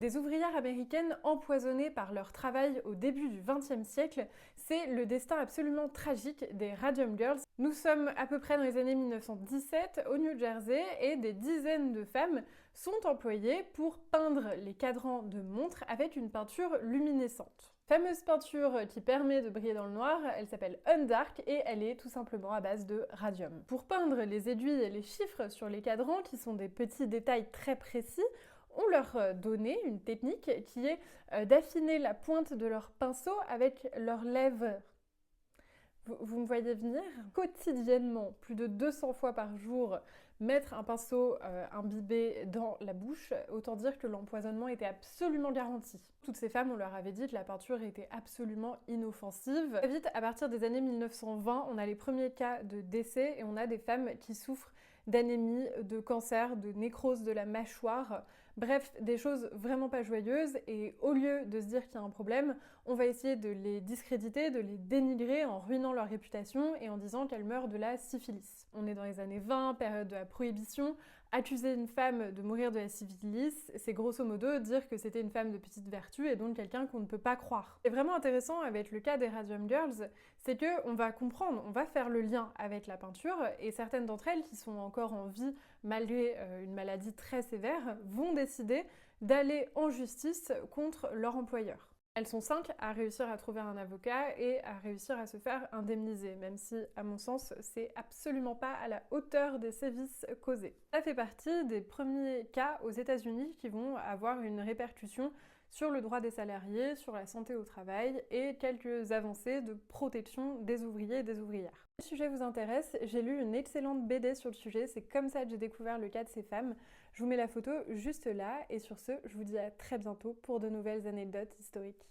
Des ouvrières américaines empoisonnées par leur travail au début du XXe siècle, c'est le destin absolument tragique des Radium Girls. Nous sommes à peu près dans les années 1917 au New Jersey et des dizaines de femmes sont employées pour peindre les cadrans de montres avec une peinture luminescente. Fameuse peinture qui permet de briller dans le noir, elle s'appelle Undark et elle est tout simplement à base de radium. Pour peindre les aiguilles et les chiffres sur les cadrans, qui sont des petits détails très précis, on leur donnait une technique qui est d'affiner la pointe de leur pinceau avec leurs lèvres. Vous me voyez venir? Quotidiennement, plus de 200 fois par jour, mettre un pinceau imbibé dans la bouche, autant dire que l'empoisonnement était absolument garanti. Toutes ces femmes, on leur avait dit que la peinture était absolument inoffensive. Très vite, à partir des années 1920, on a les premiers cas de décès et on a des femmes qui souffrent d'anémie, de cancer, de nécrose de la mâchoire. Bref, des choses vraiment pas joyeuses, et au lieu de se dire qu'il y a un problème, on va essayer de les discréditer, de les dénigrer en ruinant leur réputation et en disant qu'elles meurent de la syphilis. On est dans les années 20, période de la prohibition. Accuser une femme de mourir de la syphilis, c'est grosso modo dire que c'était une femme de petite vertu et donc quelqu'un qu'on ne peut pas croire. Et vraiment intéressant avec le cas des Radium Girls, c'est que on va comprendre, on va faire le lien avec la peinture, et certaines d'entre elles qui sont encore en vie malgré une maladie très sévère vont décider d'aller en justice contre leur employeur. Elles sont 5 à réussir à trouver un avocat et à réussir à se faire indemniser, même si, à mon sens, c'est absolument pas à la hauteur des sévices causés. Ça fait partie des premiers cas aux États-Unis qui vont avoir une répercussion sur le droit des salariés, sur la santé au travail et quelques avancées de protection des ouvriers et des ouvrières. Si le sujet vous intéresse, j'ai lu une excellente BD sur le sujet, c'est comme ça que j'ai découvert le cas de ces femmes. Je vous mets la photo juste là, et sur ce, je vous dis à très bientôt pour de nouvelles anecdotes historiques.